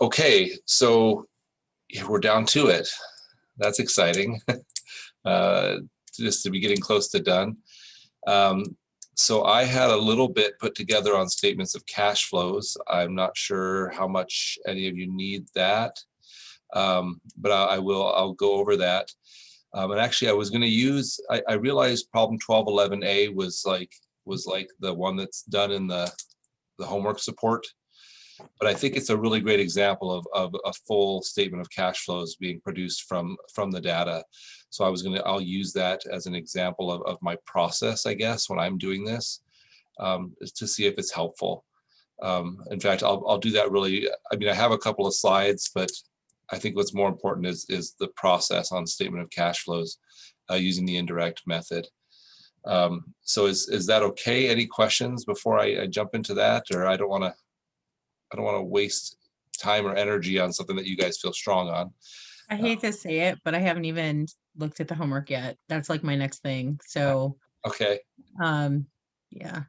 Okay, so we're down to it. That's exciting. Just to be getting close to done. So I had a little bit put together on statements of cash flows. I'm not sure how much any of you need that, but I'll go over that. And actually, I was going to use. I realized problem 1211A was like the one that's done in the homework support. But I think it's a really great example of a full statement of cash flows being produced from the data. So I'll use that as an example of my process, I guess, when I'm doing this, to see if it's helpful. In fact, I'll do that really. I mean, I have a couple of slides, but I think what's more important is the process on statement of cash flows using the indirect method. So is that okay? Any questions before I jump into that, or I don't want to waste time or energy on something that you guys feel strong on. I hate to say it, but I haven't even looked at the homework yet. That's like my next thing. So okay. Yeah,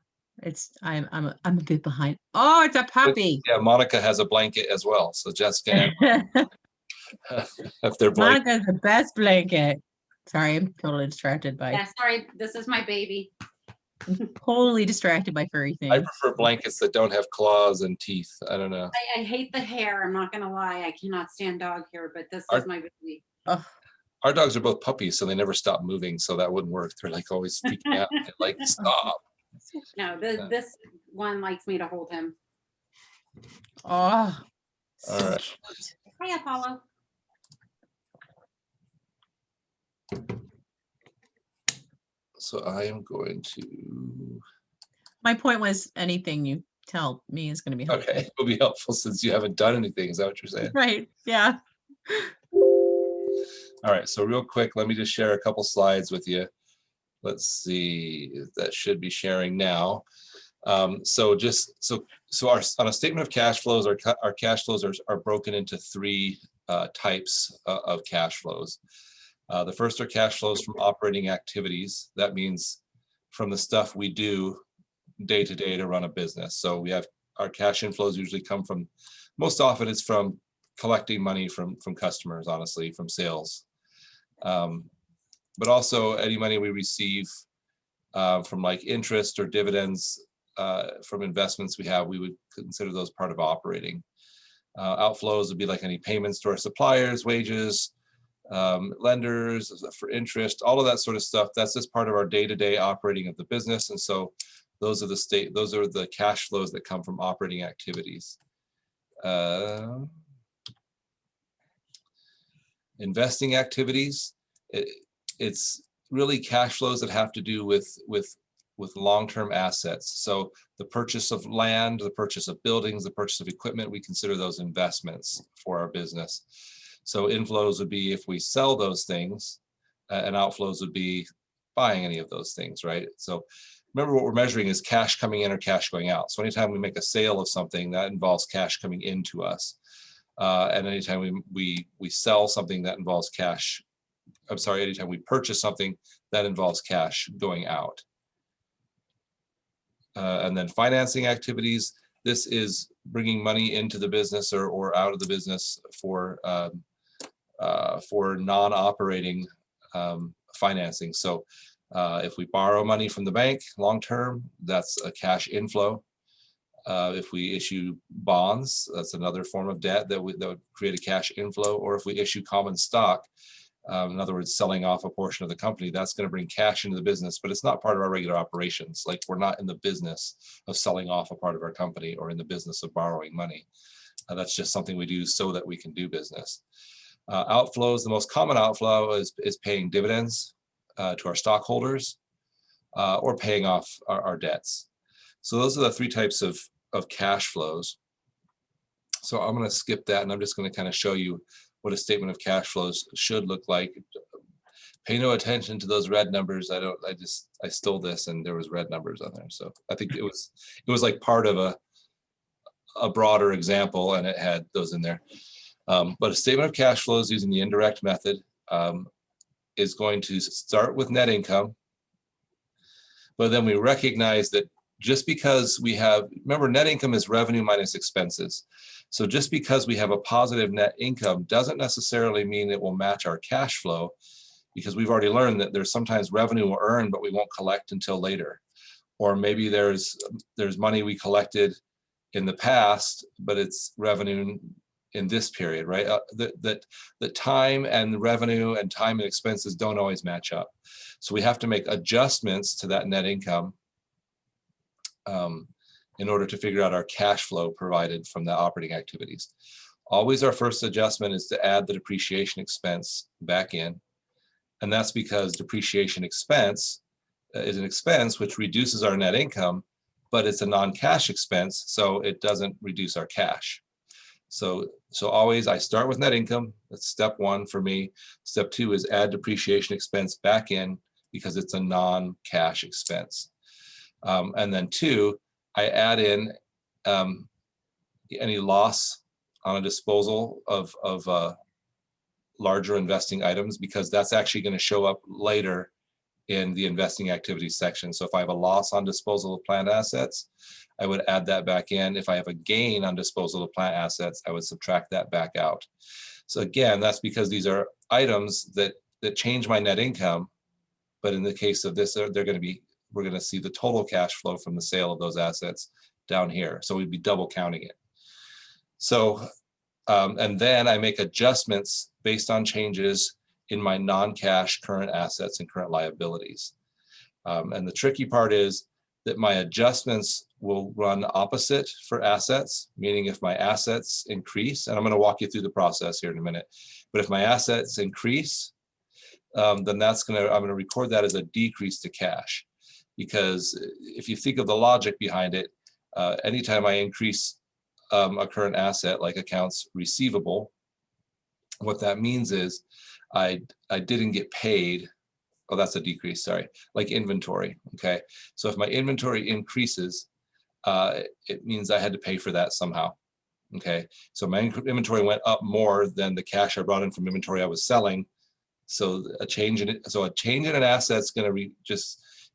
I'm a bit behind. Oh, it's a puppy. Yeah, Monica has a blanket as well. So Jessica if they're blanket. Monica's the best blanket. Sorry, I'm totally distracted by. Yeah, sorry, this is my baby. I'm totally distracted by furry things. I prefer blankets that don't have claws and teeth. I don't know. I hate the hair. I'm not gonna lie. I cannot stand dog hair, but this is my baby. Oh. Our dogs are both puppies, so they never stop moving. So that wouldn't work. They're like always freaking out. They're like, stop. No, this one likes me to hold him. Oh. All right. Hi, Apollo. So I am going to. My point was anything you tell me is going to be helpful. Okay, it'll be helpful since you haven't done anything. Is that what you're saying? Right. Yeah. All right. So real quick, let me just share a couple slides with you. Let's see. That should be sharing now. So on a statement of cash flows, our cash flows are broken into three types of cash flows. The first are cash flows from operating activities. That means from the stuff we do day to day to run a business. So we have our cash inflows usually come from, most often it's from collecting money from customers, honestly, from sales. But also any money we receive from like interest or dividends from investments we have, we would consider those part of operating. Outflows would be like any payments to our suppliers, wages, lenders for interest, all of that sort of stuff. That's just part of our day-to-day operating of the business. And so those are the cash flows that come from operating activities. Investing activities, it's really cash flows that have to do with long-term assets. So the purchase of land, the purchase of buildings, the purchase of equipment, we consider those investments for our business. So inflows would be if we sell those things, and outflows would be buying any of those things, right? So remember, what we're measuring is cash coming in or cash going out. So anytime we make a sale of something, that involves cash coming into us. And anytime we sell something, that involves cash. I'm sorry, anytime we purchase something, that involves cash going out. And then financing activities, this is bringing money into the business or out of the business for non-operating financing. So if we borrow money from the bank long-term, that's a cash inflow. If we issue bonds, that's another form of debt that would create a cash inflow. Or if we issue common stock, in other words, selling off a portion of the company, that's going to bring cash into the business, but it's not part of our regular operations. Like, we're not in the business of selling off a part of our company or in the business of borrowing money. That's just something we do so that we can do business. Outflows, the most common outflow is paying dividends to our stockholders or paying off our debts. So those are the three types of cash flows. So I'm going to skip that, and I'm just going to kind of show you what a statement of cash flows should look like. Pay no attention to those red numbers. I stole this and there was red numbers on there. So I think it was like part of a broader example, and it had those in there. But a statement of cash flows using the indirect method is going to start with net income, but then we recognize that just because we have, remember, net income is revenue minus expenses. So just because we have a positive net income doesn't necessarily mean it will match our cash flow, because we've already learned that there's sometimes revenue we'll earn, but we won't collect until later. Or maybe there's money we collected in the past, but it's revenue in this period, right? The time and revenue and time and expenses don't always match up. So we have to make adjustments to that net income in order to figure out our cash flow provided from the operating activities. Always our first adjustment is to add the depreciation expense back in. And that's because depreciation expense is an expense which reduces our net income, but it's a non-cash expense, so it doesn't reduce our cash. So always I start with net income. That's step one for me. Step two is add depreciation expense back in because it's a non-cash expense. And then two, I add in any loss on a disposal of larger investing items, because that's actually going to show up later in the investing activities section. So if I have a loss on disposal of plant assets, I would add that back in. If I have a gain on disposal of plant assets, I would subtract that back out. So again, that's because these are items that change my net income. But in the case of this, we're going to see the total cash flow from the sale of those assets down here. So we'd be double counting it. So, and then I make adjustments based on changes in my non-cash current assets and current liabilities. And the tricky part is that my adjustments will run opposite for assets, meaning if my assets increase, and I'm going to walk you through the process here in a minute, but if my assets increase, then I'm going to record that as a decrease to cash. Because if you think of the logic behind it, anytime I increase a current asset like accounts receivable, what that means is I didn't get paid. Oh, that's a decrease, sorry, like inventory, okay? So if my inventory increases, it means I had to pay for that somehow, okay? So my inventory went up more than the cash I brought in from inventory I was selling. So a change in an asset is going to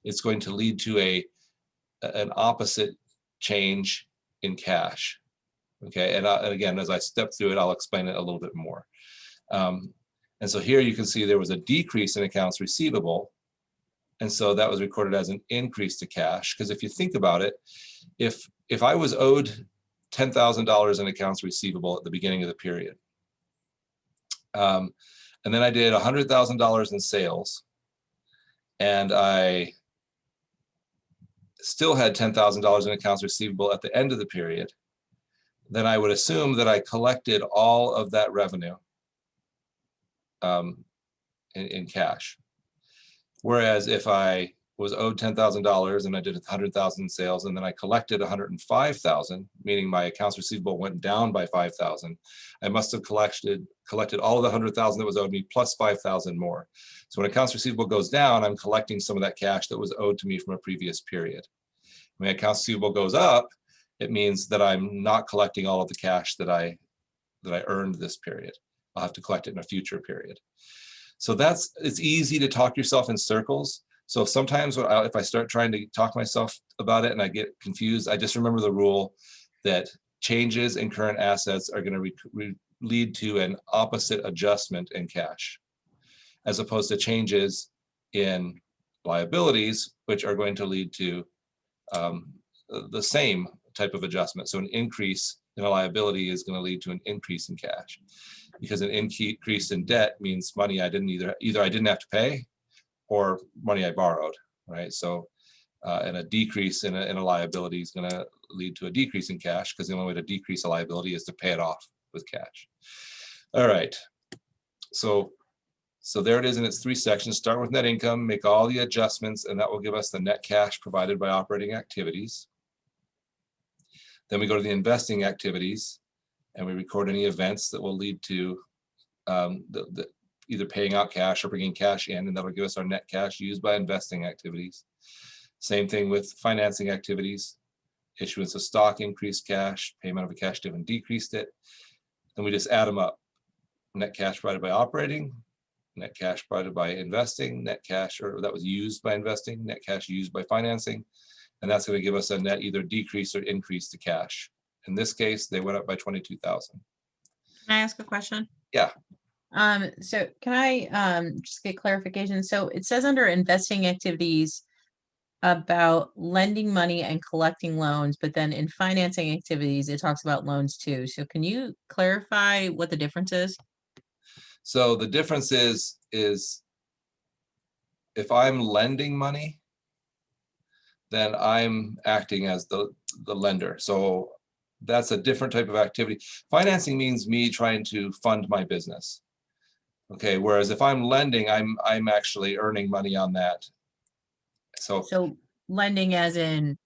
it's going to lead to an opposite change in cash, okay? And again, as I step through it, I'll explain it a little bit more. And so here you can see there was a decrease in accounts receivable. And so that was recorded as an increase to cash. Because if you think about it, if I was owed $10,000 in accounts receivable at the beginning of the period, and then I did $100,000 in sales, and I still had $10,000 in accounts receivable at the end of the period, then I would assume that I collected all of that revenue in cash. Whereas if I was owed $10,000 and I did 100,000 sales and then I collected 105,000, meaning my accounts receivable went down by 5,000, I must have collected all of the 100,000 that was owed me plus 5,000 more. So when accounts receivable goes down, I'm collecting some of that cash that was owed to me from a previous period. When accounts receivable goes up, it means that I'm not collecting all of the cash that I earned this period. I'll have to collect it in a future period. So it's easy to talk yourself in circles. So sometimes if I start trying to talk myself about it and I get confused, I just remember the rule that changes in current assets are going to lead to an opposite adjustment in cash, as opposed to changes in liabilities, which are going to lead to the same type of adjustment. So an increase in a liability is going to lead to an increase in cash, because an increase in debt means money I didn't either I didn't have to pay or money I borrowed, right? So and a decrease in a liability is going to lead to a decrease in cash, because the only way to decrease a liability is to pay it off with cash. All right, so there it is in its three sections. Start with net income, make all the adjustments, and that will give us the net cash provided by operating activities. Then we go to the investing activities, and we record any events that will lead to either paying out cash or bringing cash in, and that will give us our net cash used by investing activities. Same thing with financing activities. Issuance of stock increased cash, payment of a cash dividend decreased it. Then we just add them up. Net cash provided by operating, net cash provided by investing, net cash, or that was used by investing, net cash used by financing, and that's going to give us a net either decrease or increase to cash. In this case, they went up by 22,000. Can I ask a question? Yeah. So can I just get clarification? So it says under investing activities about lending money and collecting loans, but then in financing activities, it talks about loans too. So can you clarify what the difference is? So the difference is if I'm lending money, then I'm acting as the lender. So that's a different type of activity. Financing means me trying to fund my business. Okay, whereas if I'm lending, I'm actually earning money on that. So So lending as in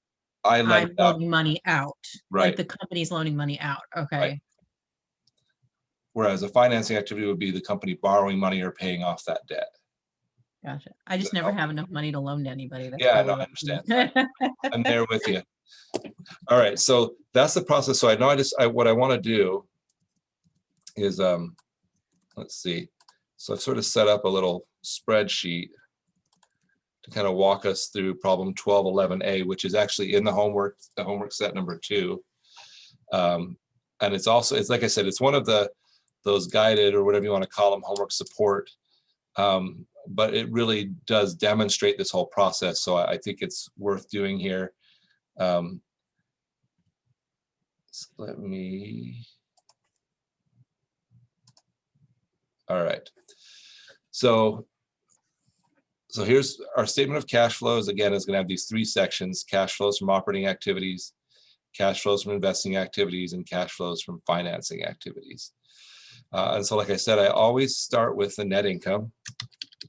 I lend I'm it out, loaning money out, like right? the company's loaning money out. Okay. Right. Whereas a financing activity would be the company borrowing money or paying off that debt. Gotcha. I Does just that never help? have enough money to loan to anybody. That's Yeah, no, probably I understand. what. I'm there with you. All right, so that's the process. So I know what I want to do is let's see. So I've sort of set up a little spreadsheet to kind of walk us through problem 1211A, which is actually in the homework set number 2. And it's also, it's like I said, it's one of those guided or whatever you want to call them, homework support. But it really does demonstrate this whole process. So I think it's worth doing here. So let me, all right. So here's our statement of cash flows. Again, it's going to have these 3 sections: cash flows from operating activities, cash flows from investing activities, and cash flows from financing activities. And so, like I said, I always start with the net income,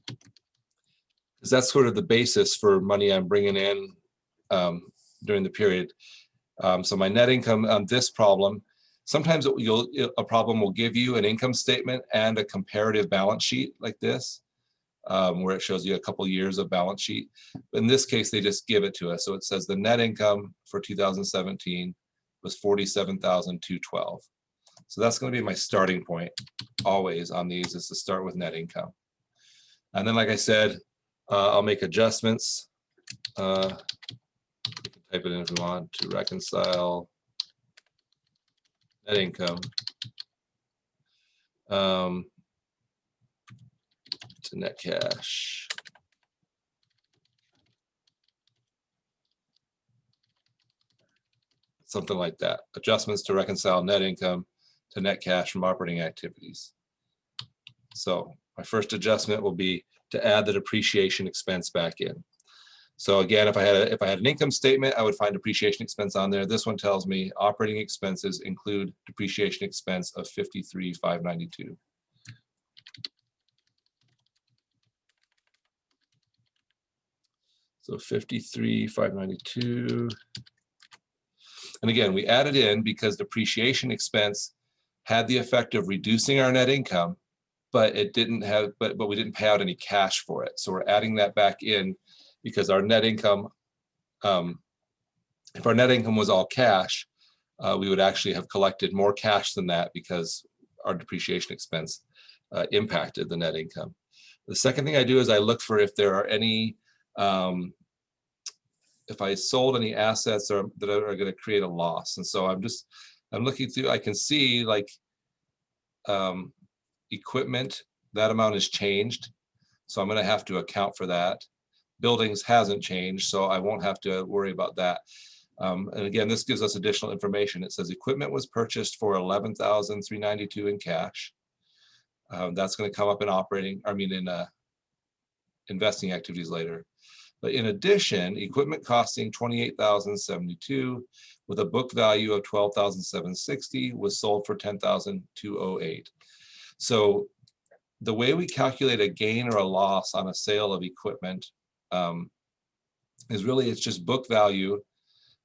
because that's sort of the basis for money I'm bringing in during the period. So my net income on this problem, sometimes a problem will give you an income statement and a comparative balance sheet like this, where it shows you a couple years of balance sheet. But in this case, they just give it to us. So it says the net income for 2017 was 47,212. So that's going to be my starting point always on these, is to start with net income. And then, like I said, I'll make adjustments. You can type it in if you want, to reconcile net income to net cash. Something like that. Adjustments to reconcile net income to net cash from operating activities. So my first adjustment will be to add the depreciation expense back in. So again, if I had an income statement, I would find depreciation expense on there. This one tells me operating expenses include depreciation expense of 53,592. So 53,592. And again, we added in because depreciation expense had the effect of reducing our net income, but it didn't have, but we didn't pay out any cash for it. So we're adding that back in because our net income, if our net income was all cash, we would actually have collected more cash than that because our depreciation expense impacted the net income. The second thing I do is I look for if there are any, if I sold any assets that are going to create a loss. And so I'm looking through, I can see like equipment, that amount has changed. So I'm going to have to account for that. Buildings hasn't changed, so I won't have to worry about that. And again, this gives us additional information. It says equipment was purchased for $11,392 in cash. That's going to come up in in investing activities later. But in addition, equipment costing $28,072 with a book value of $12,760 was sold for $10,208. So the way we calculate a gain or a loss on a sale of equipment is really, it's just book value.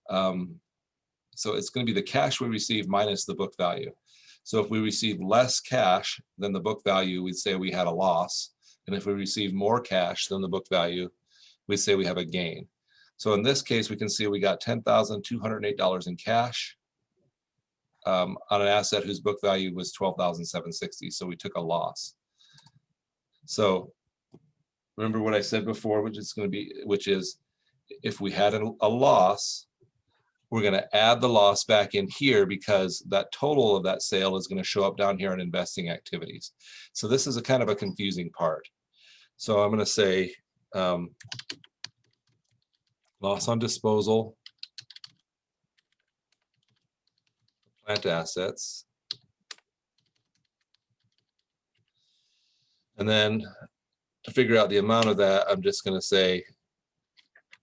So it's going to be the cash we receive minus the book value. So if we receive less cash than the book value, we'd say we had a loss. And if we receive more cash than the book value, we say we have a gain. So in this case, we can see we got $10,208 in cash on an asset whose book value was $12,760. So we took a loss. So remember what I said before, which is if we had a loss, we're going to add the loss back in here because that total of that sale is going to show up down here in investing activities. So this is a kind of a confusing part. So I'm going to say loss on disposal, plant assets. And then to figure out the amount of that, I'm just going to say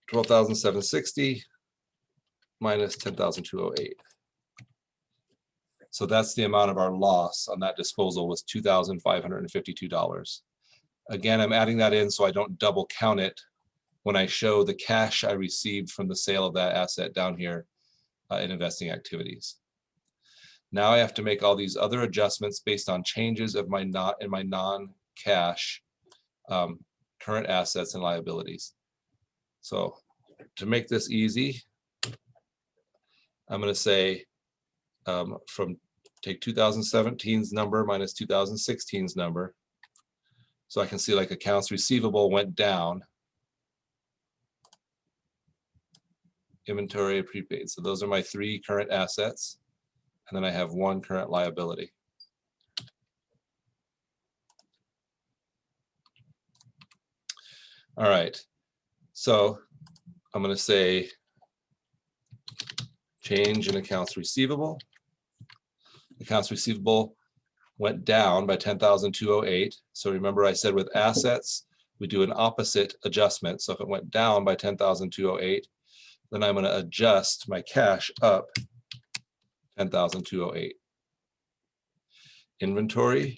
12,760 minus 10,208. So that's the amount of our loss on that disposal was $2,552. Again, I'm adding that in so I don't double count it when I show the cash I received from the sale of that asset down here in investing activities. Now I have to make all these other adjustments based on changes of my non-cash current assets and liabilities. So to make this easy, I'm going to say take 2017's number minus 2016's number. So I can see like accounts receivable went down. Inventory, prepaid. So those are my 3 current assets. And then I have 1 current liability. All right. So I'm going to say change in accounts receivable. Accounts receivable went down by 10,208. So remember I said with assets, we do an opposite adjustment. So if it went down by 10,208, then I'm going to adjust my cash up 10,208. Inventory.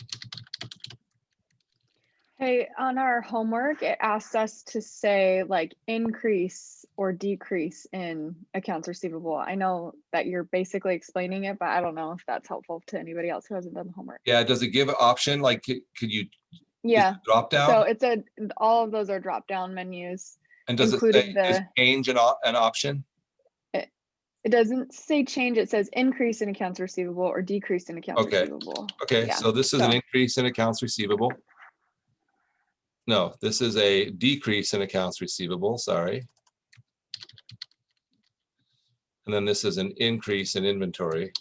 Hey, on our homework, it asks us to say like increase or decrease in accounts receivable. I know that you're basically explaining it, but I don't know if that's helpful to anybody else who hasn't done the homework. Yeah, does it give an option? Like, could you Yeah. drop down? So it's all of those are drop down menus. And does it including say is change an option? It doesn't say change, it says increase in accounts receivable or decrease in accounts receivable. Okay, Yeah, so this is an increase in accounts receivable. No, this is a decrease in accounts receivable, sorry. And then this is an increase in inventory.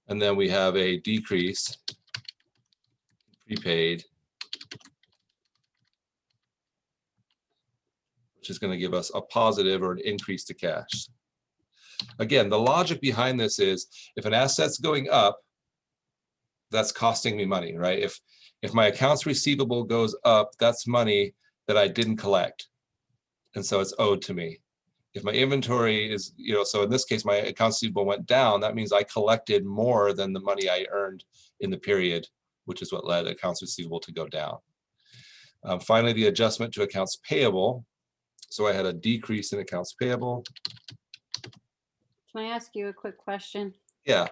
And then we have a decrease prepaid, which is going to give us a positive or an increase to cash. Again, the logic behind this is if an asset's going up, that's costing me money, right? If my accounts receivable goes up, that's money that I didn't collect. And so it's owed to me. If my inventory is, so in this case, my accounts receivable went down, that means I collected more than the money I earned in the period, which is what led accounts receivable to go down. Finally, the adjustment to accounts payable. So I had a decrease in accounts payable. Can I ask you a quick question? Yeah.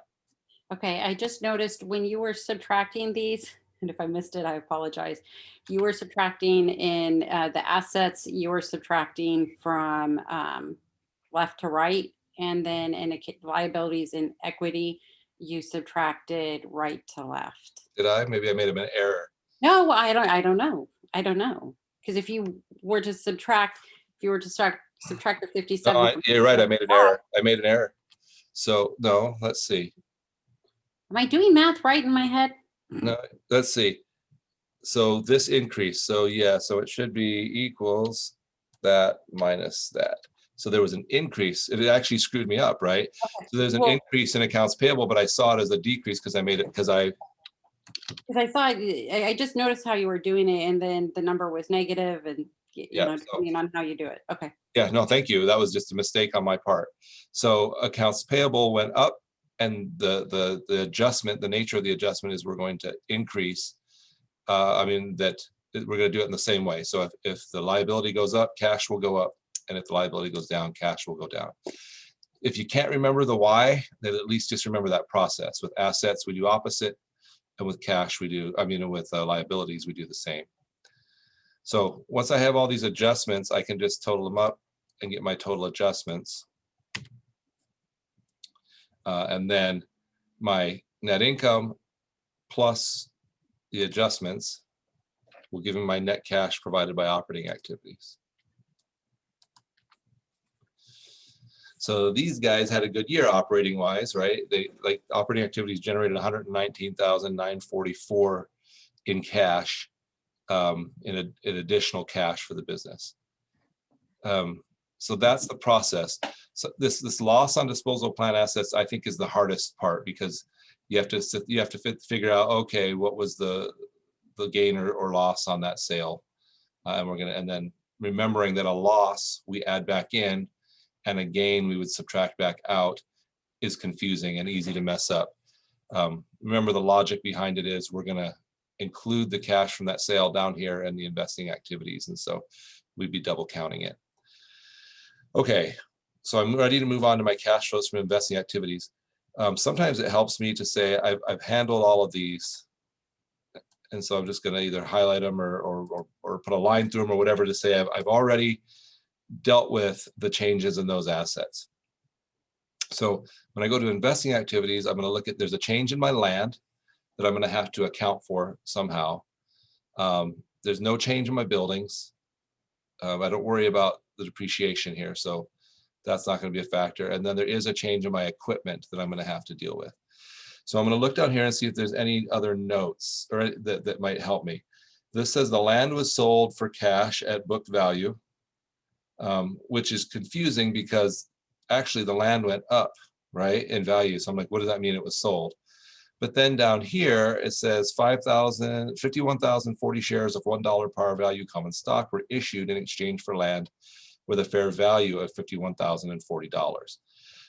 Okay, I just noticed when you were subtracting these, and if I missed it, I apologize. You were subtracting in the assets, you were subtracting from left to right, and then in liabilities and equity, you subtracted right to left. Did I? Maybe I made an error. No, I don't know. I don't know. Because if you were to subtract the 57. No, you're right. I made an error. I made an error. So no, let's see. Am I doing math right in my head? No, let's see. So this increase. So yeah, so it should be equals that minus that. So there was an increase. It actually screwed me up, right? Okay. So there's an increase in accounts payable, but I saw it as a decrease because I made it because I thought I just noticed how you were doing it, and then the number was negative, and depending on how you do it. Okay. Yeah, no, thank you. That was just a mistake on my part. So accounts payable went up, and the adjustment, the nature of the adjustment is we're going to increase. That we're going to do it in the same way. So if the liability goes up, cash will go up, and if the liability goes down, cash will go down. If you can't remember the why, then at least just remember that process. With assets, we do opposite, and with cash, we do. With liabilities, we do the same. So once I have all these adjustments, I can just total them up and get my total adjustments. And then my net income plus the adjustments will give me my net cash provided by operating activities. So these guys had a good year operating wise, right? They like operating activities generated 119,944 in cash, in additional cash for the business. So that's the process. So this loss on disposal plan assets, I think, is the hardest part, because you have to figure out, okay, what was the gain or loss on that sale, and then remembering that a loss we add back in, and a gain we would subtract back out, is confusing and easy to mess up. Remember, the logic behind it is we're going to include the cash from that sale down here and the investing activities, and so we'd be double counting it. Okay, so I'm ready to move on to my cash flows from investing activities. Sometimes it helps me to say I've handled all of these, and so I'm just going to either highlight them or put a line through them or whatever to say I've already dealt with the changes in those assets. So when I go to investing activities, I'm going to look at, there's a change in my land that I'm going to have to account for somehow. There's no change in my buildings. I don't worry about the depreciation here, so that's not going to be a factor. And then there is a change in my equipment that I'm going to have to deal with. So I'm going to look down here and see if there's any other notes or that might help me. This says the land was sold for cash at book value, which is confusing because actually the land went up, right, in value. So I'm like, what does that mean it was sold? But then down here, it says 51,040 shares of $1 par value common stock were issued in exchange for land with a fair value of $51,040.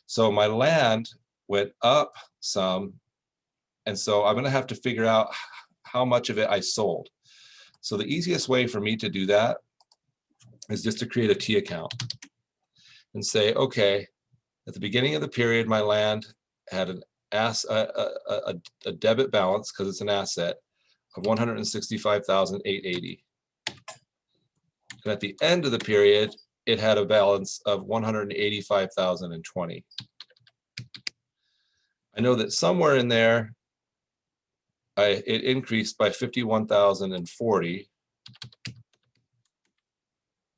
So my land went up some, and so I'm going to have to figure out how much of it I sold. So the easiest way for me to do that is just to create a T account and say, okay, at the beginning of the period, my land had a debit balance, because it's an asset, of 165,880. And at the end of the period, it had a balance of 185,020. I know that somewhere in there, it increased by 51,040.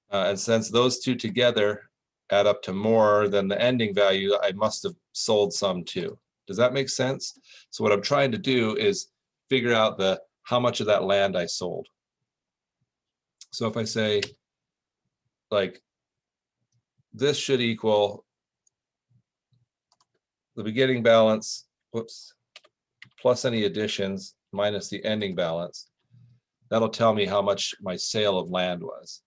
And since those two together add up to more than the ending value, I must have sold some too. Does that make sense? So what I'm trying to do is figure out how much of that land I sold. So if I say, like, this should equal the beginning balance, whoops, plus any additions minus the ending balance, that'll tell me how much my sale of land was.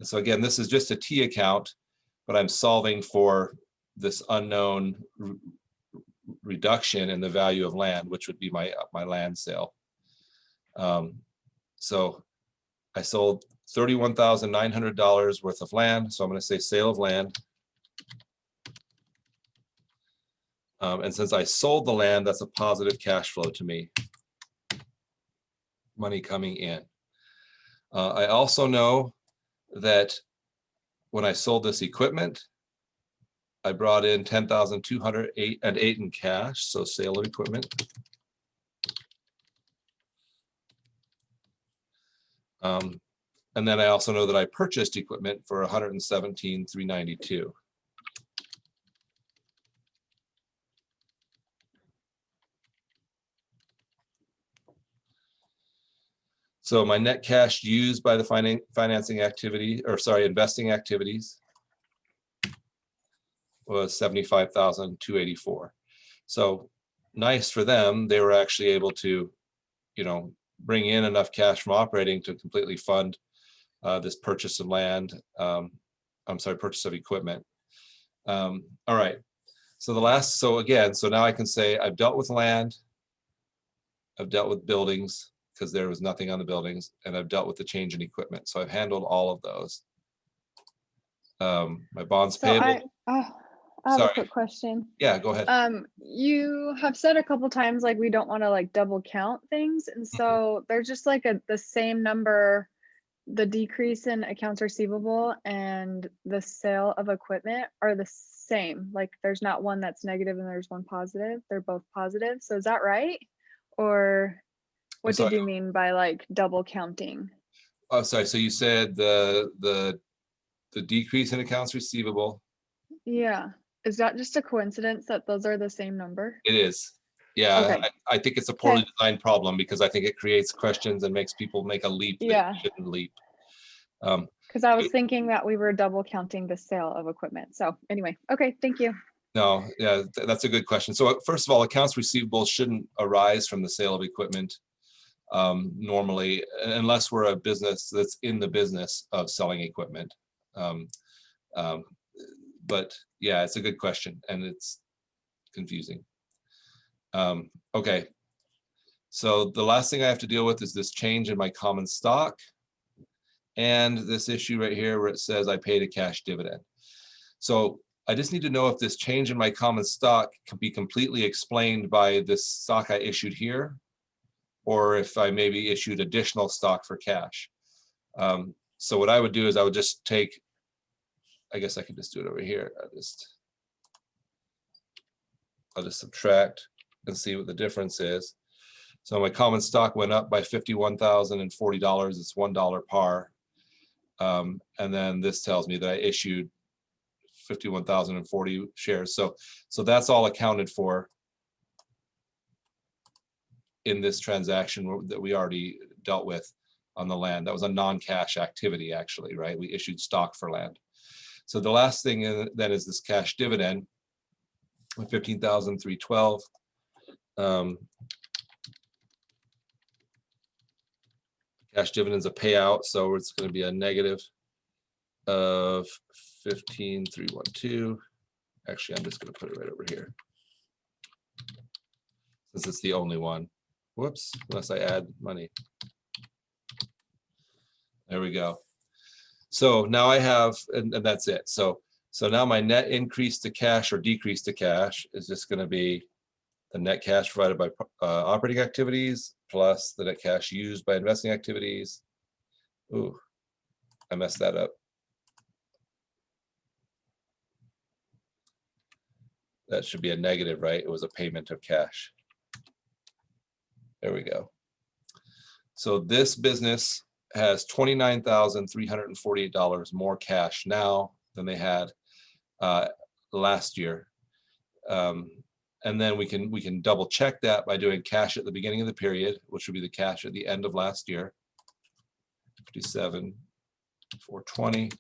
And so again, this is just a T account, but I'm solving for this unknown reduction in the value of land, which would be my land sale. So I sold $31,900 worth of land. So I'm going to say sale of land. And since I sold the land, that's a positive cash flow to me. Money coming in. I also know that when I sold this equipment, I brought in $10,208 in cash, so sale of equipment. And then I also know that I purchased equipment for $117,392. So my net cash used by the financing activity, or sorry, investing activities, was $75,284. So nice for them. They were actually able to, bring in enough cash from operating to completely fund this purchase of land. Purchase of equipment. All right. So so now I can say I've dealt with land, I've dealt with buildings, because there was nothing on the buildings, and I've dealt with the change in equipment. So I've handled all of those. My bonds payable. I have a quick question. Yeah, go ahead. You have said a couple times, like, we don't want to like double count things. And so there's just like the same number, the decrease in accounts receivable and the sale of equipment are the same. Like, there's not one that's negative and there's one positive. They're both positive. So is that right? Or what did you mean by like double counting? Oh, sorry. So you said the decrease in accounts receivable. Yeah. Is that just a coincidence that those are the same number? It is. Yeah, Okay. I think it's a poorly Okay. designed problem because I think it creates questions and makes people make a leap that Yeah. shouldn't leap. Um, Because I was thinking that we were double counting the sale of equipment. So anyway, okay, thank you. No, yeah, that's a good question. So first of all, accounts receivable shouldn't arise from the sale of equipment normally, unless we're a business that's in the business of selling equipment. Um, but yeah, it's a good question and it's confusing. Okay, so the last thing I have to deal with is this change in my common stock and this issue right here where it says I paid a cash dividend. So I just need to know if this change in my common stock can be completely explained by this stock I issued here, or if I maybe issued additional stock for cash. So what I would do is I would just take, I guess I could just do it over here. I'll just subtract and see what the difference is. So my common stock went up by $51,040. It's $1 par. And then this tells me that I issued 51,040 shares. So that's all accounted for in this transaction that we already dealt with on the land. That was a non-cash activity, actually, right? We issued stock for land. So the last thing then is this cash dividend, 15,312. Cash dividend's a payout, so it's going to be a negative of 15,312. Actually, I'm just going to put it right over here, since it's the only one. Whoops, unless I add money. There we go. So now I have, and that's it. So now my net increase to cash or decrease to cash is just going to be the net cash provided by operating activities plus the net cash used by investing activities. Ooh, I messed that up. That should be a negative, right? It was a payment of cash. There we go. So this business has $29,348 more cash now than they had last year. And then we can double check that by doing cash at the beginning of the period, which would be the cash at the end of last year, 57,420.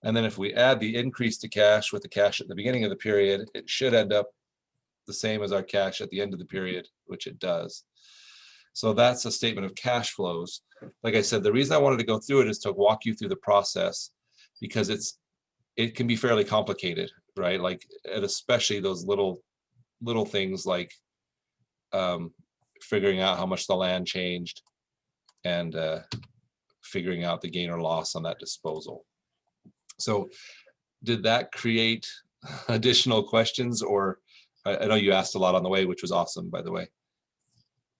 And then if we add the increase to cash with the cash at the beginning of the period, it should end up the same as our cash at the end of the period, which it does. So that's a statement of cash flows. Like I said, the reason I wanted to go through it is to walk you through the process, because it can be fairly complicated, right? Like, and especially those little things like figuring out how much the land changed and figuring out the gain or loss on that disposal. So did that create additional questions? Or I know you asked a lot on the way, which was awesome, by the way.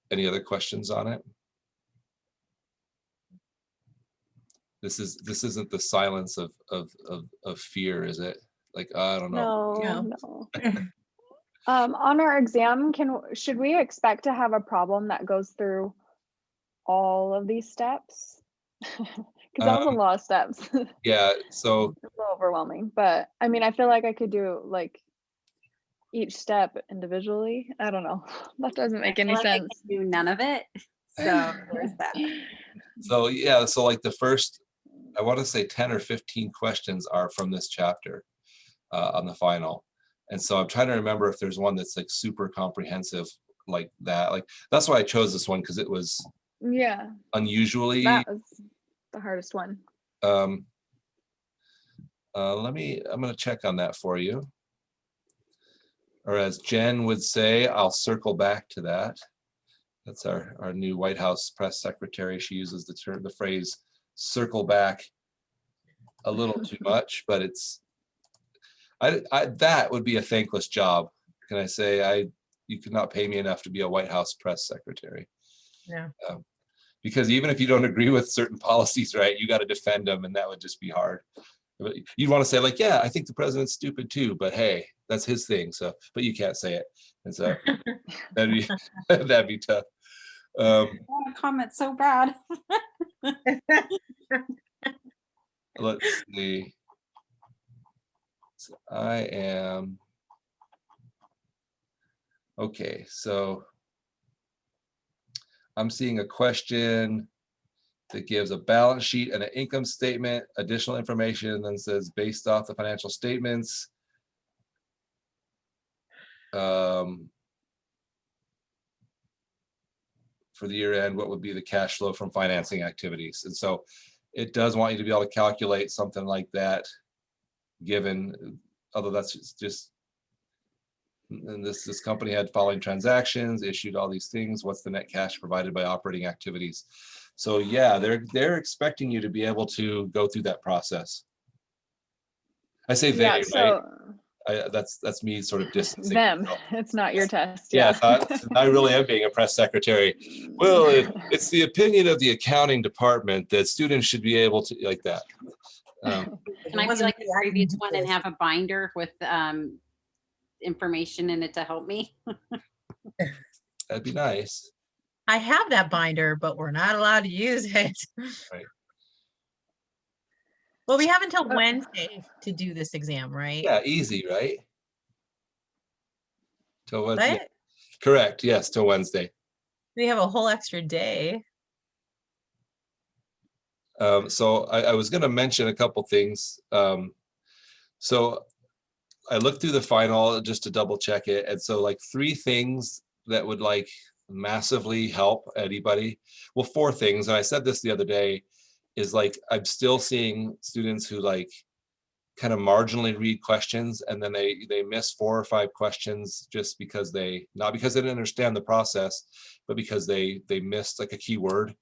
Any other questions on it? This isn't the silence of fear, is it? Like, I don't know. No. On our exam, should we expect to have a problem that goes through all of these steps? Because that was a lot of steps. Yeah, so It's a little overwhelming, but I mean, I feel like I could do like each step individually. I don't know. That doesn't make any sense. Do none of it. So there's that. so yeah, so like the first, I want to say 10 or 15 questions are from this chapter on the final. And so I'm trying to remember if there's one that's like super comprehensive like that. Like, that's why I chose this one, because it was unusually. That was the hardest one. I'm going to check on that for you. Or as Jen would say, I'll circle back to that. That's our new White House press secretary. She uses the phrase circle back a little too much, but it's, that would be a thankless job. Can I say, you could not pay me enough to be a White House press secretary. Yeah. Because even if you don't agree with certain policies, right, you got to defend them, and that would just be hard. You'd want to say like, yeah, I think the president's stupid too, but hey, that's his thing. So, but you can't say it, and so that'd be tough. I want to comment so bad. Let's see. I am, okay, so I'm seeing a question that gives a balance sheet and an income statement, additional information, and then says based off the financial statements. For the year end, what would be the cash flow from financing activities? And so it does want you to be able to calculate something like that, given, although that's just and this company had following transactions, issued all these things. What's the net cash provided by operating activities? So yeah, they're expecting you to be able to go through that process. I say they, Yeah, right? so That's me sort of distancing them, myself. it's not your test. Yeah, Yeah. I really am being a press secretary. Well, it's the opinion of the accounting department that students should be able to, like that. Can I be like the previous one and have a binder with information in it to help me? That'd be nice. I have that binder, but we're not allowed to use it. Right. Well, we have until Wednesday to do this exam, right? Yeah, easy, right? Till what? But Yeah, correct. Yes, till Wednesday. we have a whole extra day. So I was going to mention a couple things. So I looked through the final just to double check it. And so like 3 things that would like massively help anybody. Well, 4 things. And I said this the other day is like, I'm still seeing students who like kind of marginally read questions and then they miss 4 or 5 questions just because not because they didn't understand the process, but because they missed like a key word.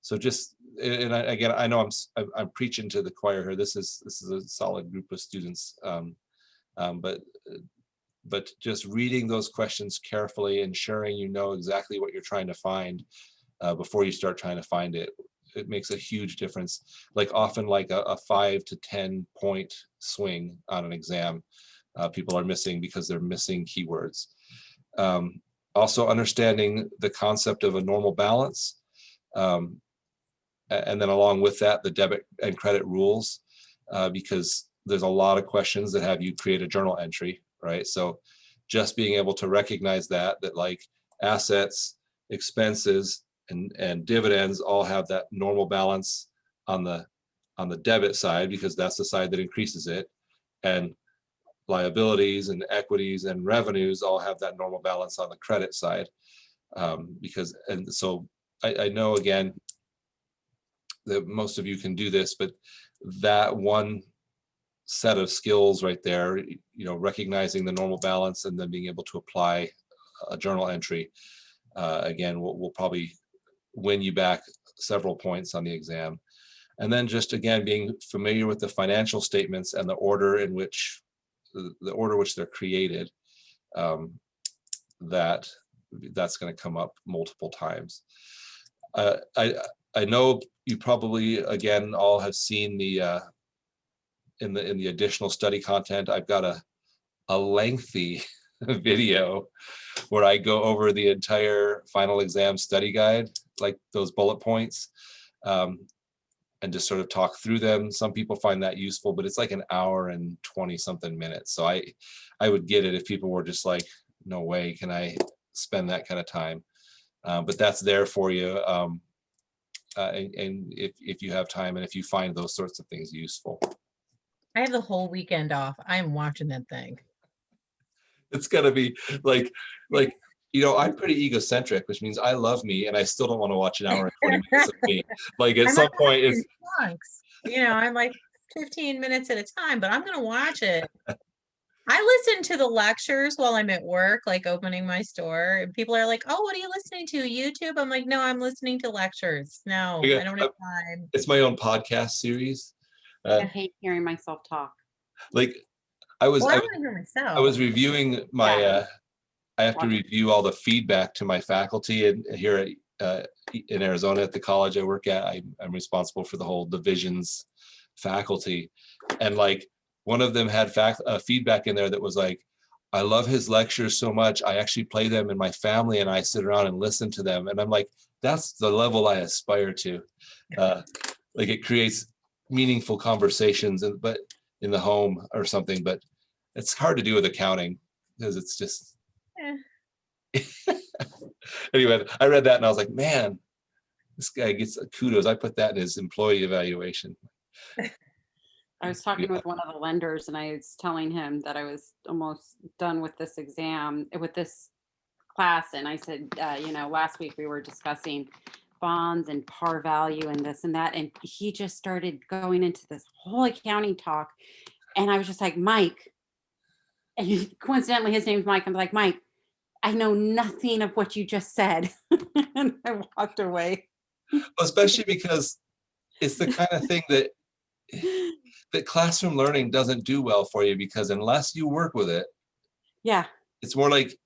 So just, and again, I know I'm preaching to the choir here. This is a solid group of students, but just reading those questions carefully, ensuring you know exactly what you're trying to find before you start trying to find it. It makes a huge difference. Like often like a 5 to 10 point swing on an exam, people are missing because they're missing keywords. Also understanding the concept of a normal balance. And then along with that, the debit and credit rules, because there's a lot of questions that have you create a journal entry, right? So just being able to recognize that like assets, expenses, and dividends all have that normal balance on the debit side, because that's the side that increases it. And liabilities and equities and revenues all have that normal balance on the credit side. So I know, again, that most of you can do this, but that one set of skills right there, recognizing the normal balance and then being able to apply a journal entry, again, will probably win you back several points on the exam. And then just, again, being familiar with the financial statements and the order in which they're created, that's going to come up multiple times. I know you probably, again, all have seen the in the additional study content. I've got a lengthy video where I go over the entire final exam study guide, like those bullet points, and just sort of talk through them. Some people find that useful, but it's like an hour and 20 something minutes. So I would get it if people were just like, no way can I spend that kind of time. But that's there for you. And if you have time and if you find those sorts of things useful. I have the whole weekend off. I'm watching that thing. It's gonna be like I'm pretty egocentric, which means I love me and I still don't want to watch an hour and 20 minutes of me. Like at some point it's chunks. I'm like 15 minutes at a time, but I'm gonna watch it. I listen to the lectures while I'm at work, like opening my store, and people are like, "Oh, what are you listening to? YouTube?" I'm like, "No, I'm listening to lectures. No, I don't have time." It's my own podcast series. I hate hearing myself talk. Like I was reviewing my I have to review all the feedback to my faculty, and here in Arizona at the college I work at, I'm responsible for the whole division's faculty, and like one of them had feedback in there that was like, I love his lectures so much, I actually play them and my family and I sit around and listen to them. And I'm like, that's the level I aspire to. Like it creates meaningful conversations, but in the home or something, but it's hard to do with accounting because it's just, anyway, I read that and I was like, man, this guy gets kudos. I put that in his employee evaluation. I was talking with one of the lenders and I was telling him that I was almost done with this exam, with this class. And I said, last week we were discussing bonds and par value and this and that. And he just started going into this whole accounting talk. And I was just like, Mike, and coincidentally his name's Mike. I'm like, Mike, I know nothing of what you just said. And I walked away. Well, especially because it's the kind of thing that classroom learning doesn't do well for you, because unless you work with it, yeah, it's more like,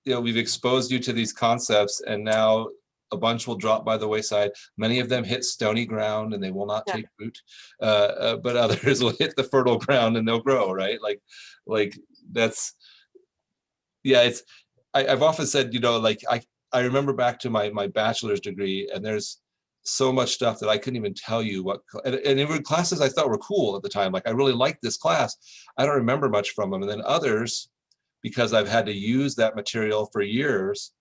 we've exposed you to these concepts and now a bunch will drop by the wayside. Many of them hit stony ground and they will not take root, but others will hit the fertile ground and they'll grow, right? Like that's, it's, I've often said, I remember back to my bachelor's degree, and there's so much stuff that I couldn't even tell you what, and it were classes I thought were cool at the time. Like I really liked this class. I don't remember much from them. And then others, because I've had to use that material for years,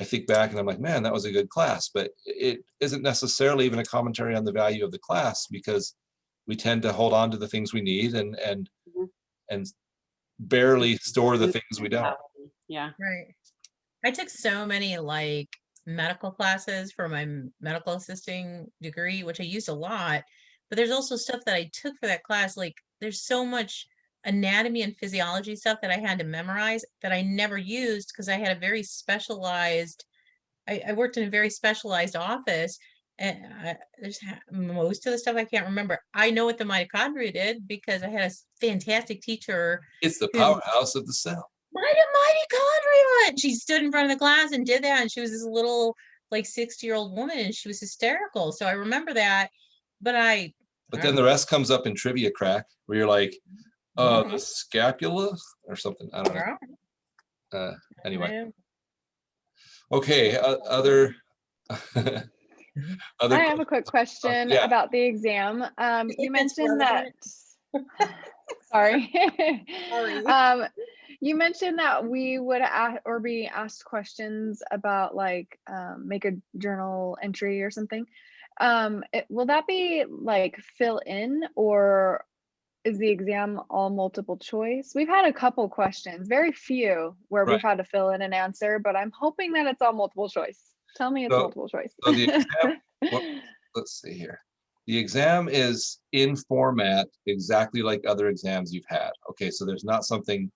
I think back and I'm like, man, that was a good class, but it isn't necessarily even a commentary on the value of the class, because we tend to hold on to the things we need and barely store the things we don't. Yeah. Right. I took so many like medical classes for my medical assisting degree, which I used a lot, but there's also stuff that I took for that class. Like there's so much anatomy and physiology stuff that I had to memorize that I never used because I had a very specialized, I worked in a very specialized office, and there's most of the stuff I can't remember. I know what the mitochondria did because I had a fantastic teacher. It's the powerhouse of the cell. Mitochondria. And she stood in front of the class and did that. And she was this little like 60-year-old woman and she was hysterical. So I remember that, but then the rest comes up in trivia crack where you're like, the scapula or something. I don't know. Anyway. Okay. Other. I have a quick question about the exam. You mentioned that. Sorry. You mentioned that we would be asked questions about like make a journal entry or something. Will that be like fill in, or is the exam all multiple choice? We've had a couple questions, very few, where we've had to fill in an answer, but I'm hoping that it's all multiple choice. Tell me it's multiple choice. So the exam, let's see here. The exam is in format exactly like other exams you've had. Okay, so there's not something,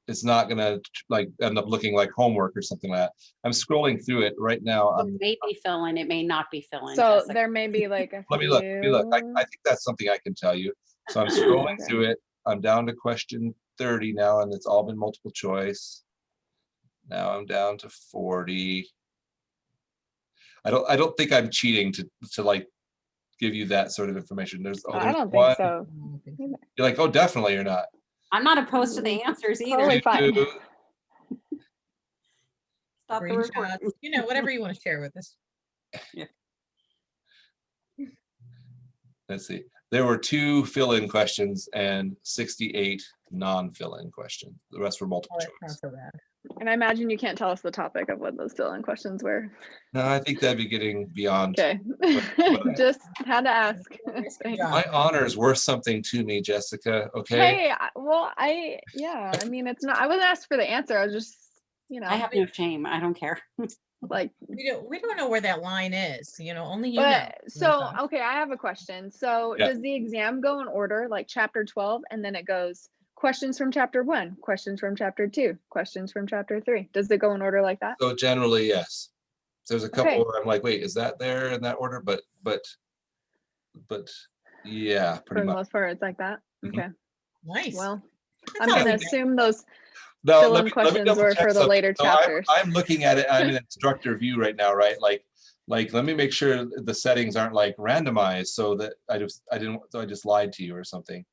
it's not gonna like end up looking like homework or something like that. I'm scrolling through it right now. It may be fill in, it may not be fill in. So Jessica, there may be like a let me look. I think that's something I can tell you. So I'm scrolling through it. I'm down to question 30 now, and it's all been multiple choice. Now I'm down to 40. I don't think I'm cheating to like give you that sort of information. There's I don't think so. You're like, oh, definitely you're not. I'm not opposed to the answers either. Totally fine. Stop the recording. Whatever you want to share with us. Yeah. Let's see. There were 2 fill-in questions and 68 non-fill-in questions. The rest were multiple choice. Not so bad. And I imagine you can't tell us the topic of what those fill-in questions were. No, I think that'd be getting beyond. Okay. Just had to ask. My honor is worth something to me, Jessica. Okay. Hey, well, I mean, it's not, I wasn't asked for the answer. I was just, I have no shame. I don't care. Like we don't know where that line is, only you but know. So okay, I have a question. So does the exam go in order, like chapter 12, and then it goes questions from chapter 1, questions from chapter 2, questions from chapter 3? Does it go in order like that? So generally, yes. There's a couple where I'm like, wait, is that there in that order? But yeah, pretty For the much. most part, it's like that. Mhm. Okay. Nice. Well, I'm gonna assume those No, fill-in questions were for the later chapters. I'm looking at it. I'm in instructor view right now, right? Like, let me make sure the settings aren't like randomized, so that I just lied to you or something.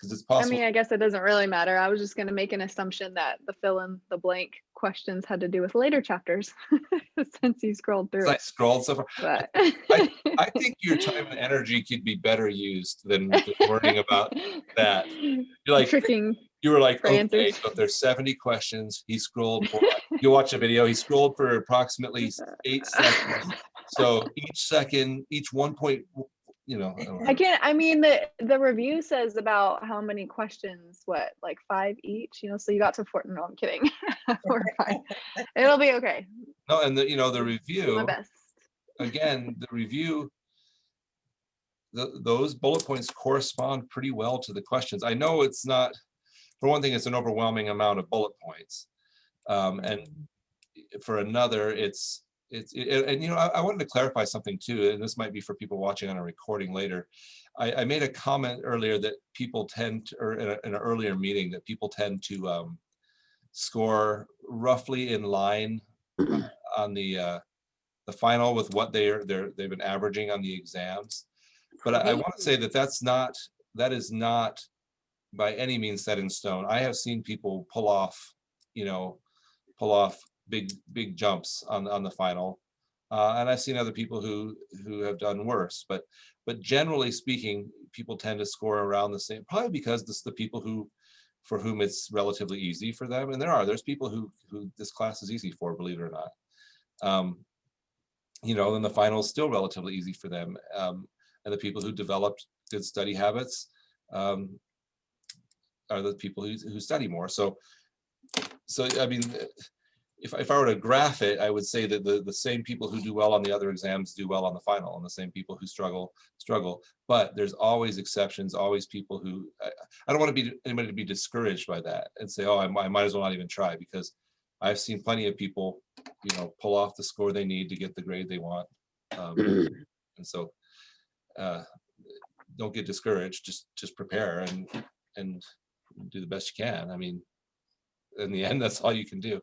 because it's I possible. mean, I guess it doesn't really matter. I was just going to make an assumption that the fill in the blank questions had to do with later chapters since you scrolled through I it. scrolled so far. But I think your time and energy could be better used than worrying about that. You're like, tricking you were like, for okay, answers. so if there's 70 questions, he scrolled for, you watch a video, he scrolled for approximately 8 seconds. So each second, each 1 point, you know. I mean, the review says about how many questions, what, like 5 each, you know, so you got to 4. No, I'm kidding. We're fine. It'll be okay. No, and the, you know, the Do my review, best. again, the review, those bullet points correspond pretty well to the questions. I know it's not, for one thing, it's an overwhelming amount of bullet points. And for another, and you know, I wanted to clarify something too, and this might be for people watching on a recording later. I made a comment earlier that people tend to, or in an earlier meeting, that people tend to score roughly in line on the final with what they've been averaging on the exams. But I want to say that that is not by any means set in stone. I have seen people pull off big jumps on the final, and I've seen other people who have done worse. But generally speaking, people tend to score around the same, probably because this the people for whom it's relatively easy for them, and there's people who this class is easy for, believe it or not. You know, and the final is still relatively easy for them, and the people who developed good study habits are the people who study more. So I mean, if I were to graph it, I would say that the same people who do well on the other exams do well on the final, and the same people who struggle. But there's always exceptions, always people who, I don't want anybody to be discouraged by that and say, oh, I might as well not even try, because I've seen plenty of people, you know, pull off the score they need to get the grade they want. And so don't get discouraged, just prepare and do the best you can. I mean, in the end, that's all you can do.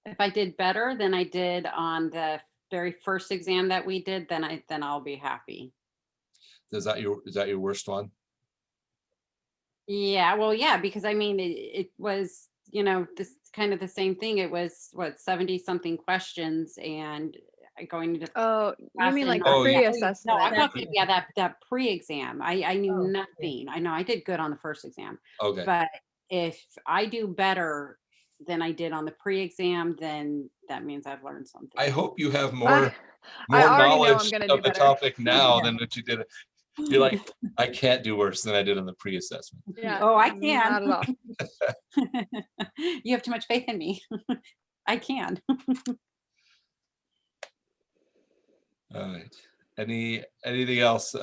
If I did better than I did on the very first exam that we did, then I'll be happy. Is that your worst one? Yeah, well, yeah, because I mean, it was, you know, this kind of the same thing. It was what, 70 something questions, and going into Oh, you class mean and like not- Oh, yeah. No, I pre-assessment? thought that pre-exam. I knew Oh, yeah. nothing. I know I did good on the first exam, Okay. but if I do better than I did on the pre-exam, then that means I've learned something. I hope you have I more already know knowledge I'm gonna of do the better. topic now Yeah. than what you did. You're like, I can't do worse than I did on the pre-assessment. Yeah. Oh, I Not can. at all. You have too much faith in me. I can. All right. Anything else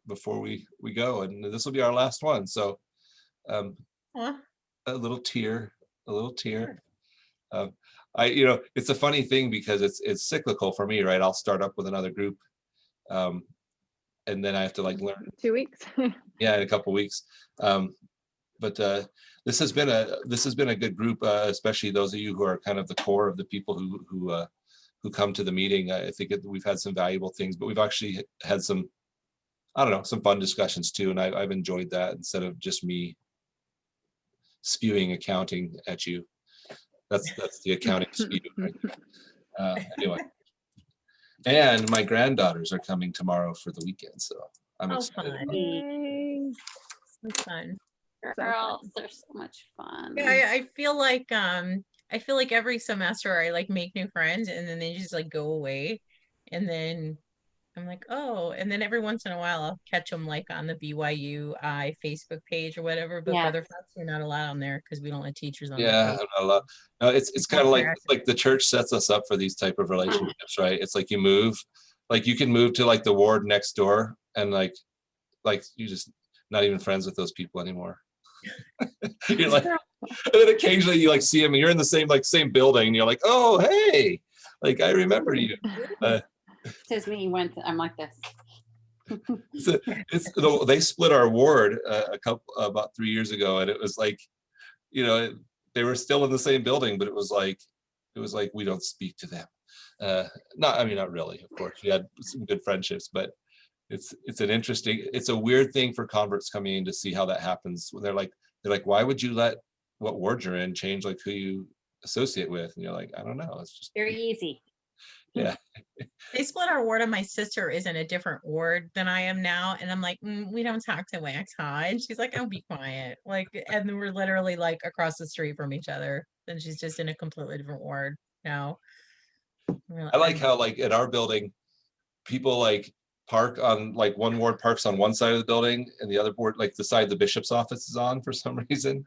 before we go? And this will be our last one. So Huh? a little tear. You know, it's a funny thing because it's cyclical for me, right? I'll start up with another group, and then I have to like learn. 2 weeks. Yeah, in a couple weeks. But this has been a good group, especially those of you who are kind of the core of the people who come to the meeting. I think we've had some valuable things, but we've actually had some, I don't know, some fun discussions too, and I've enjoyed that instead of just me spewing accounting at you. That's the accounting spew right there. Anyway, and my granddaughters are coming tomorrow for the weekend, so I'm Oh, excited. fun. Yay. That's fun. Girls, they're so much fun. Yeah, I feel like every semester I like make new friends and then they just like go away, and then I'm like, oh, and then every once in a while I'll catch them like on the BYU Facebook page or whatever, but for other Yes. folks, you're not allowed on there because we don't let teachers on the Yeah, page. I'm not allowed. No, it's kind of like the church sets us up for these type of Uh-huh. relationships, right? It's like you move, like you can move to like the ward next door, and like you just not even friends with those people anymore. You're like, and then occasionally you like see them, and you're in the same building, and you're like, oh hey, like I remember you. Says me when I'm like this. They split our ward about 3 years ago, and it was like, you know, they were still in the same building, but it was like we don't speak to them. Not really, of course. We had some good friendships, but It's an interesting, it's a weird thing for converts coming in to see how that happens. When they're like, why would you let what ward you're in change like who you associate with? And you're like, I don't know. It's just Very easy. yeah. They split our ward, and my sister is in a different ward than I am now. And I'm like, we don't talk to Waxhaw. And she's like, oh, be quiet. Like, and then we're literally like across the street from each other. Then she's just in a completely different ward now. I like how like at our building, people like park on like one ward parks on one side of the building and the other ward, like the side the bishop's office is on for some reason.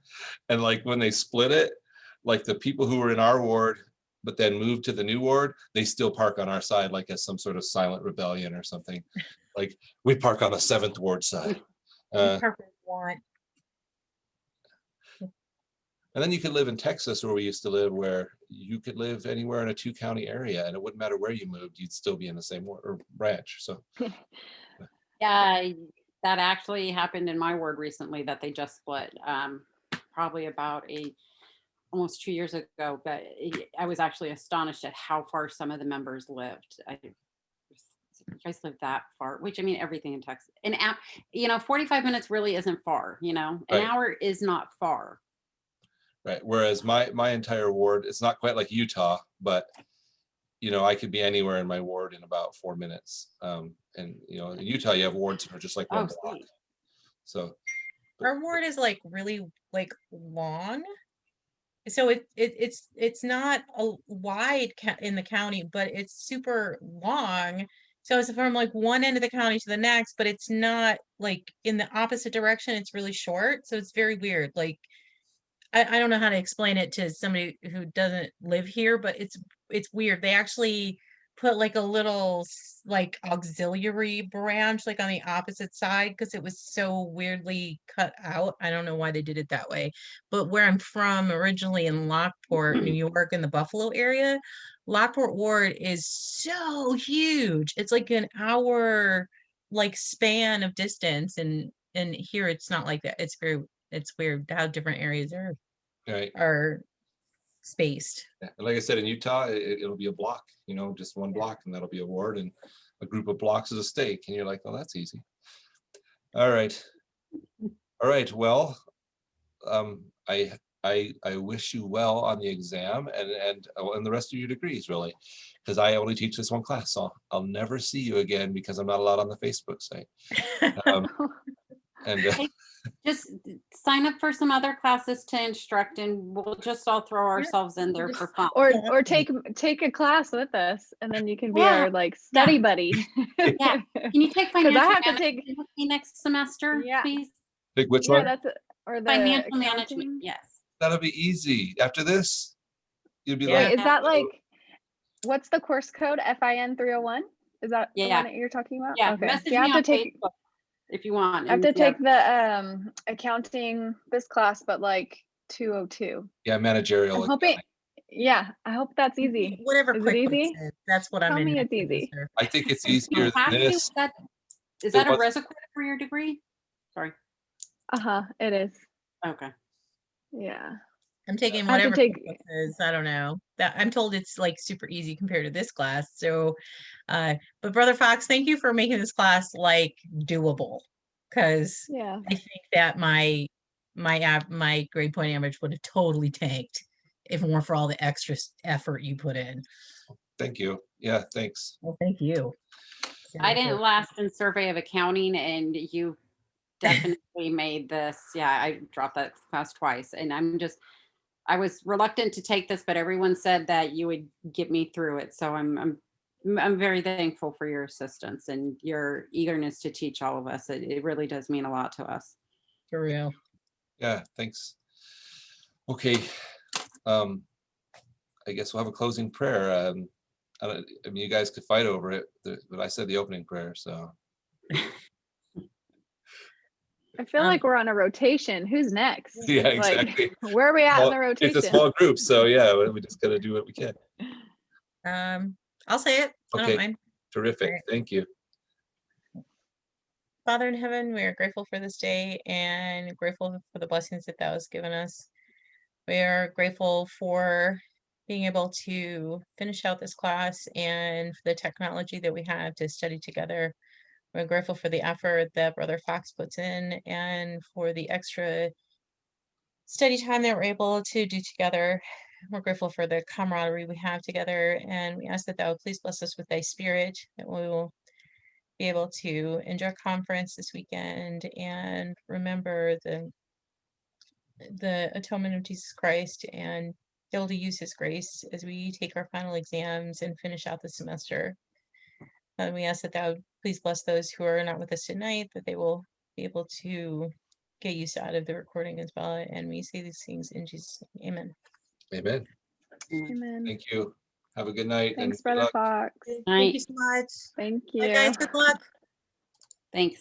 And like when they split it, like the people who were in our ward, but then moved to the new ward, they still park on our side, like as some sort of silent rebellion or something. Like we park on the 7th ward side. And then you could live in Texas, where we used to live, where you could live anywhere in a 2-county area and it wouldn't matter where you moved, you'd still be in the same ward or branch. So Yeah, that actually happened in my ward recently, that they just split, probably about almost 2 years ago. But I was actually astonished at how far some of the members lived. You guys live that far, which I mean, everything in Texas. 45 minutes really isn't far, an Right. hour is not far. right. Whereas my entire ward, it's not quite like Utah, but I could be anywhere in my ward in about 4 minutes. And in Utah, you have wards that are just like one block. Sweet. So Our ward is like really like long. So it's not a wide in the county, but it's super long. So it's from like one end of the county to the next, but it's not like in the opposite direction. It's really short. So it's very weird. Like I don't know how to explain it to somebody who doesn't live here, but it's weird. They actually put like a little like auxiliary branch like on the opposite side because it was so weirdly cut out. I don't know why they did it that way. But where I'm from originally in Lockport, New York, in the Buffalo area, Lockport Ward is so huge. It's like an hour like span of distance, and here it's not like that. It's weird how different areas right. are spaced. And like I said, in Utah, it'll be a block, just one block, and that'll be a ward, and a group of blocks is a stake. And you're like, oh, that's easy. All right. Well, I wish you well on the exam and the rest of your degrees, really, because I only teach this one class, so I'll never see you again because I'm not allowed on the Facebook site. Hey, just sign up for some other classes to instruct, and we'll just all throw ourselves in there for fun. Or take a class with us, and then you can be our like study buddy. Yeah. Can you take financial I have to management with me next semester, please? Pick which one? Or the Financial accounting. management, yes. That'll be easy. After this, you'll be Yeah. like, Is that like, what's the course code? FIN 301? Is that the one that you're talking about? Yeah, Okay. message So you me have on to take Facebook if you want. I have to take the accounting this class, but like 202. yeah, managerial. I'm hoping, I hope that's easy. Whatever Is it easy? QuickBooks is, that's what I'm Tell in. me next it's easy. semester. I think it's easier than this. Is that a was- reservoir for your degree? Sorry. It is. Okay. Yeah. I'm taking I have to whatever take- QuickBooks is. I don't know. That I'm told it's like super easy compared to this class. So but Brother Fox, thank you for making this class like doable. Because Yeah. I think that my grade point average would have totally tanked if it weren't for all the extra effort you put in. Thank you. Yeah, thanks. Well, thank you. I didn't last in survey of accounting, and you definitely made this. Yeah, I dropped that class twice, and I was reluctant to take this, but everyone said that you would get me through it. So I'm very thankful for your assistance and your eagerness to teach all of us. It really does mean a lot to us. For real. Yeah, thanks. Okay. I guess we'll have a closing prayer. I mean, you guys could fight over it, but I said the opening prayer, so. I feel like we're on a rotation. Who's next? Yeah, Like, exactly. where are we at in the Well, rotation? it's a small group, so yeah, we just gotta do what we can. I'll say it. I Okay. don't mind. Terrific. Right. Thank you. Father in heaven, we are grateful for this day and grateful for the blessings that thou hast given us. We are grateful for being able to finish out this class and for the technology that we have to study together. We're grateful for the effort that Brother Fox puts in and for the extra study time that we're able to do together. We're grateful for the camaraderie we have together, and we ask that thou please bless us with thy spirit, that we will be able to enjoy conference this weekend and remember the atonement of Jesus Christ and be able to use his grace as we take our final exams and finish out the semester. And we ask that thou please bless those who are not with us tonight, that they will be able to get use out of the recording as well. And we say these things in Jesus' name. Amen. Amen. Amen. Thank you. Have a good night. and Thanks, good Brother luck. Fox. Thank Night. you so much. Thank Bye, you. guys. Good luck. Thanks.